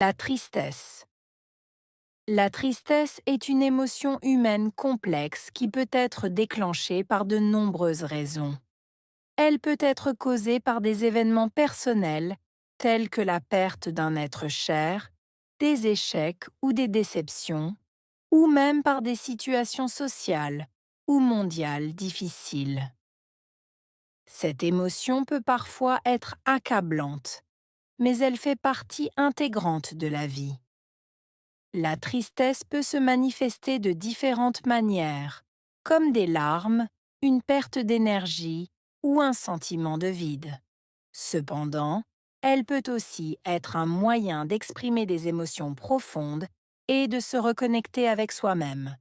La tristesse. La tristesse est une émotion humaine complexe qui peut être déclenchée par de nombreuses raisons. Elle peut être causée par des événements personnels, tels que la perte d'un être cher, des échecs ou des déceptions, ou même par des situations sociales ou mondiales difficiles. Cette émotion peut parfois être accablante, mais elle fait partie intégrante de la vie. La tristesse peut se manifester de différentes manières, comme des larmes, une perte d'énergie ou un sentiment de vide. Cependant, elle peut aussi être un moyen d'exprimer des émotions profondes et de se reconnecter avec soi-même.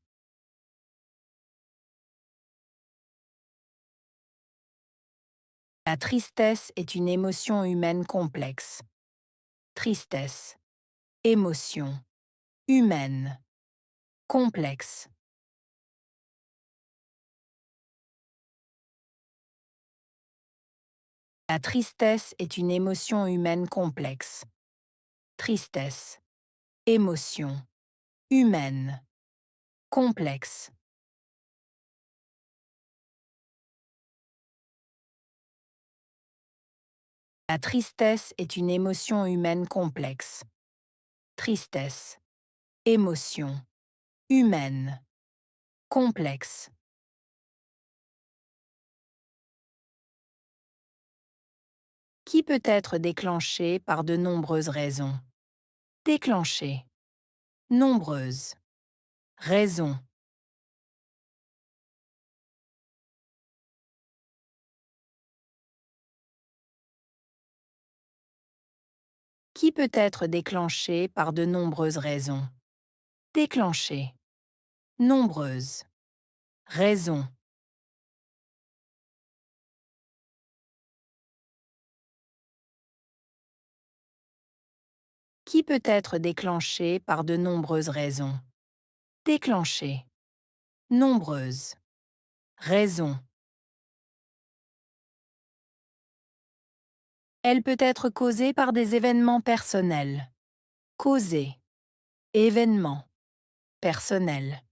La tristesse est une émotion humaine complexe. Tristesse, émotion, humaine, complexe. La tristesse est une émotion humaine complexe. Tristesse, émotion, humaine, complexe. La tristesse est une émotion humaine complexe. Tristesse, émotion, humaine, complexe. Qui peut être déclenchée par de nombreuses raisons. Déclenchée, nombreuses, raisons. Qui peut être déclenchée par de nombreuses raisons. Déclenchée, nombreuses, raisons. Qui peut être déclenchée par de nombreuses raisons. Déclenchée, nombreuses, raisons. Elle peut être causée par des événements personnels. Causée, événement, personnel.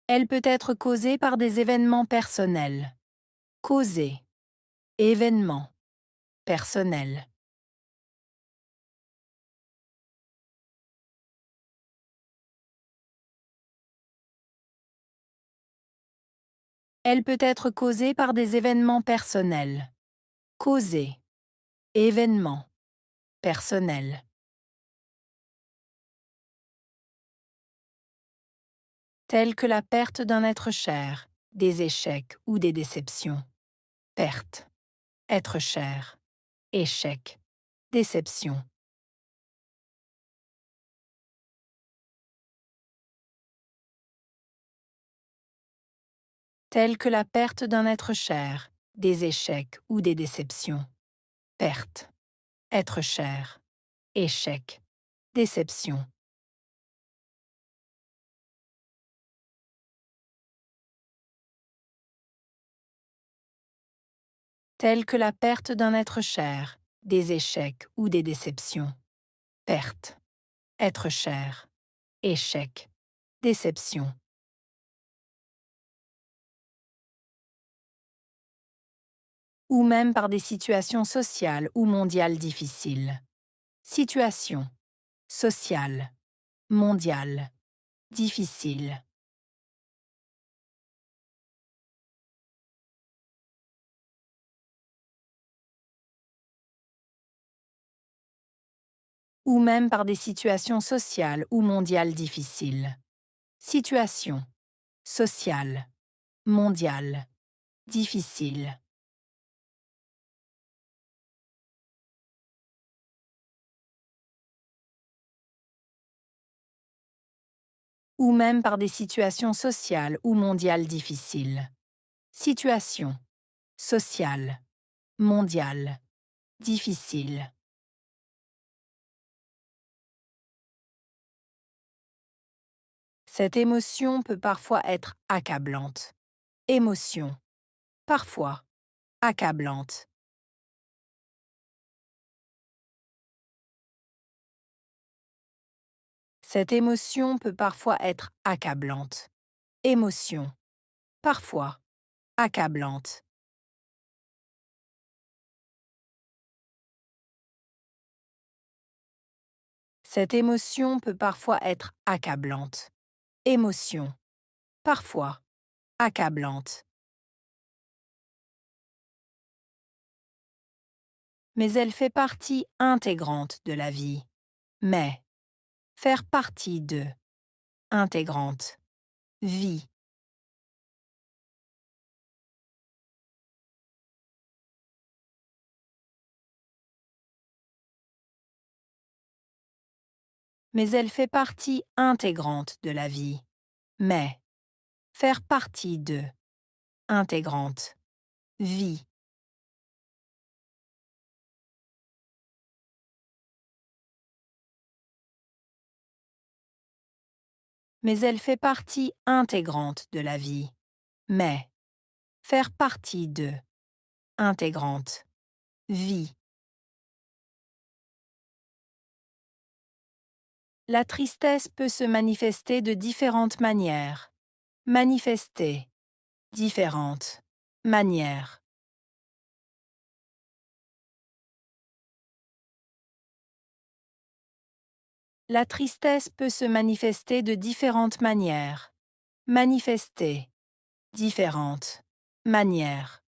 Elle peut être causée par des événements personnels. Causée, événement, personnel. Elle peut être causée par des événements personnels. Causée, événement, personnel. Tels que la perte d'un être cher, des échecs ou des déceptions. Perte, être cher, échec, déception. Tels que la perte d'un être cher, des échecs ou des déceptions. Perte, être cher, échec, déception. Tels que la perte d'un être cher, des échecs ou des déceptions. Perte, être cher, échec, déception. Ou même par des situations sociales ou mondiales difficiles. Situation, sociale, mondiale, difficile. Ou même par des situations sociales ou mondiales difficiles. Situation, sociale, mondiale, difficile. Ou même par des situations sociales ou mondiales difficiles. Situation, sociale, mondiale, difficile. Cette émotion peut parfois être accablante. Émotion, parfois, accablante. Cette émotion peut parfois être accablante. Émotion, parfois, accablante. Cette émotion peut parfois être accablante. Émotion, parfois, accablante. Mais elle fait partie intégrante de la vie. Mais, faire partie de, intégrante, vie. Mais elle fait partie intégrante de la vie. Mais, faire partie de, intégrante, vie. Mais elle fait partie intégrante de la vie. Mais, faire partie de, intégrante, vie. La tristesse peut se manifester de différentes manières. Manifester, différentes, manières. La tristesse peut se manifester de différentes manières. Manifester, différentes, manières.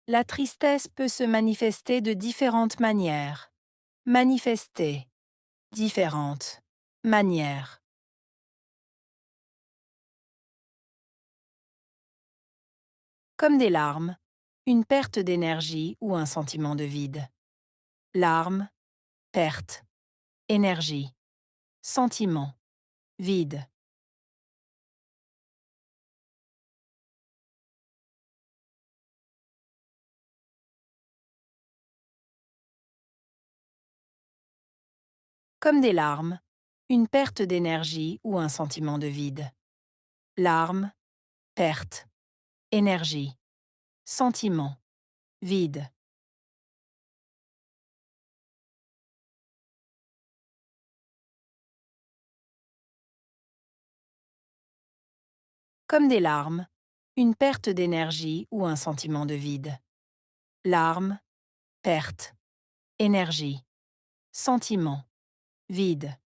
La tristesse peut se manifester de différentes manières. Manifester, différentes, manières. Comme des larmes, une perte d'énergie ou un sentiment de vide. Larmes, perte, énergie, sentiment, vide. Comme des larmes, une perte d'énergie ou un sentiment de vide. Larmes, perte, énergie, sentiment, vide. Comme des larmes, une perte d'énergie ou un sentiment de vide. Larmes, perte, énergie, sentiment, vide.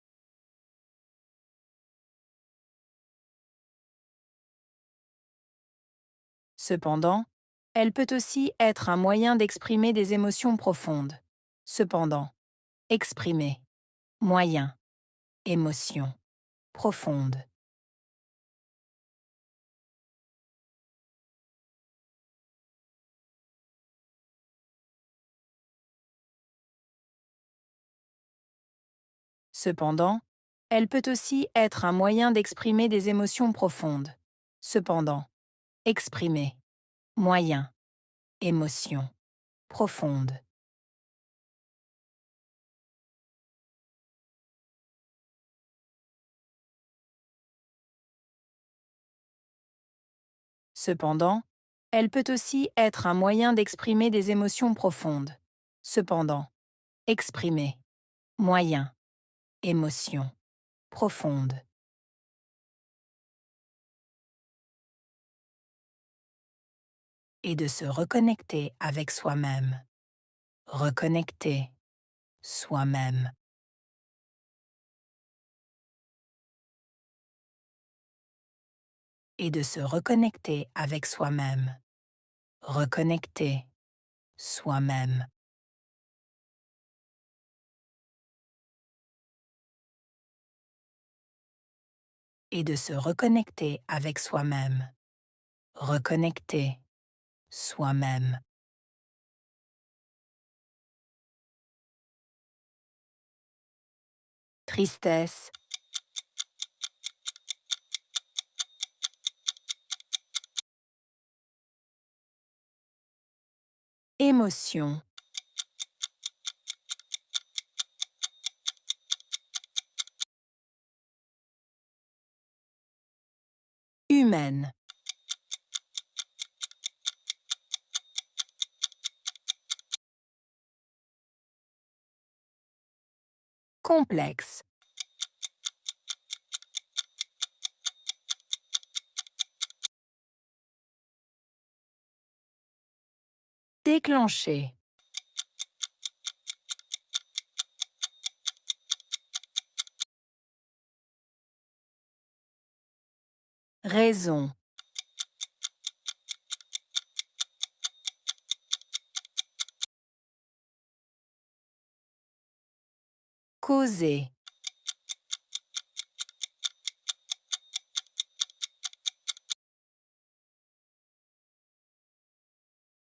Cependant, elle peut aussi être un moyen d'exprimer des émotions profondes. Cependant, exprimer, moyen, émotion, profonde. Cependant, elle peut aussi être un moyen d'exprimer des émotions profondes. Cependant, exprimer, moyen, émotion, profonde. Cependant, elle peut aussi être un moyen d'exprimer des émotions profondes. Cependant, exprimer, moyen, émotion, profonde. Et de se reconnecter avec soi-même. Reconnecter soi-même. Et de se reconnecter avec soi-même. Reconnecter soi-même. Et de se reconnecter avec soi-même. Reconnecter soi-même. Tristesse, émotion, humaine. Complexe. Déclencher. Raison. Causer.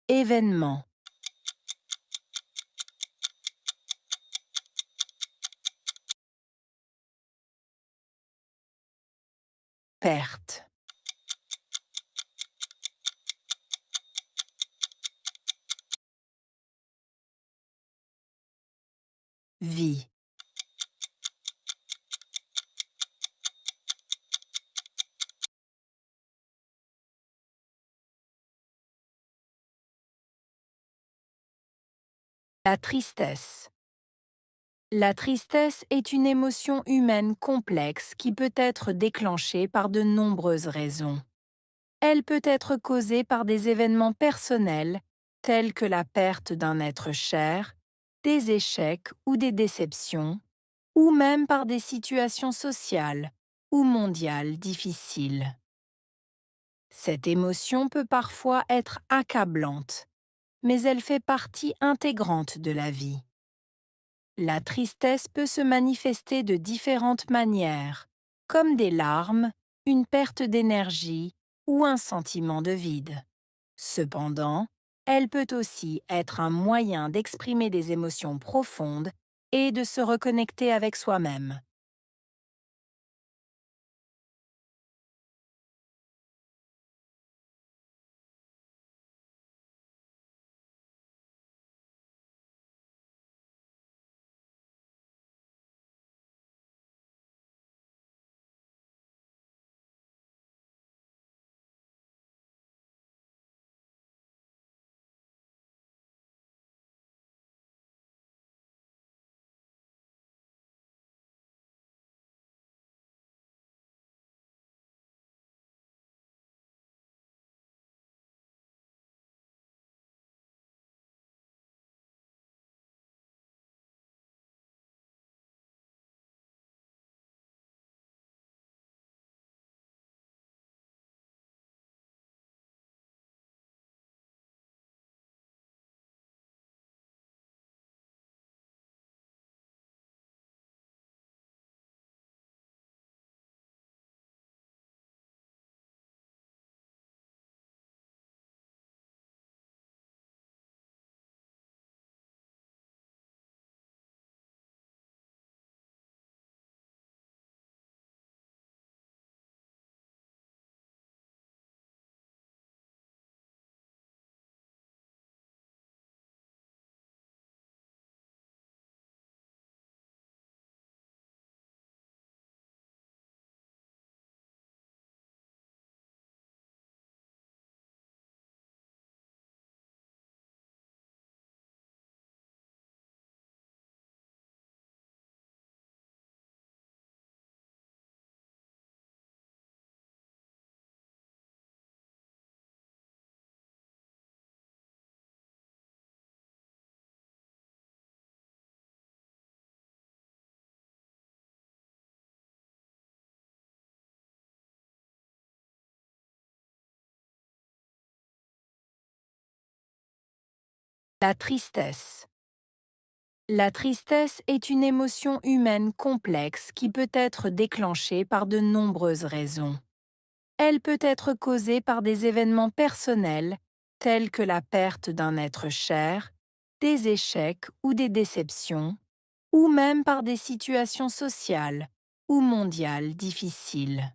Événement. Perte. Vie. La tristesse. La tristesse est une émotion humaine complexe qui peut être déclenchée par de nombreuses raisons. Elle peut être causée par des événements personnels, tels que la perte d'un être cher, des échecs ou des déceptions, ou même par des situations sociales ou mondiales difficiles. Cette émotion peut parfois être accablante, mais elle fait partie intégrante de la vie. La tristesse peut se manifester de différentes manières, comme des larmes, une perte d'énergie ou un sentiment de vide. Cependant, elle peut aussi être un moyen d'exprimer des émotions profondes et de se reconnecter avec soi-même. La tristesse. La tristesse est une émotion humaine complexe qui peut être déclenchée par de nombreuses raisons. Elle peut être causée par des événements personnels, tels que la perte d'un être cher, des échecs ou des déceptions, ou même par des situations sociales ou mondiales difficiles.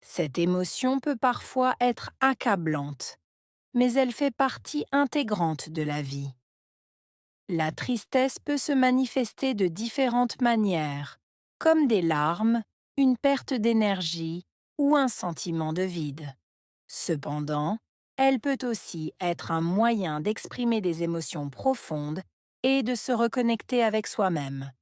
Cette émotion peut parfois être accablante, mais elle fait partie intégrante de la vie. La tristesse peut se manifester de différentes manières, comme des larmes, une perte d'énergie ou un sentiment de vide. Cependant, elle peut aussi être un moyen d'exprimer des émotions profondes et de se reconnecter avec soi-même.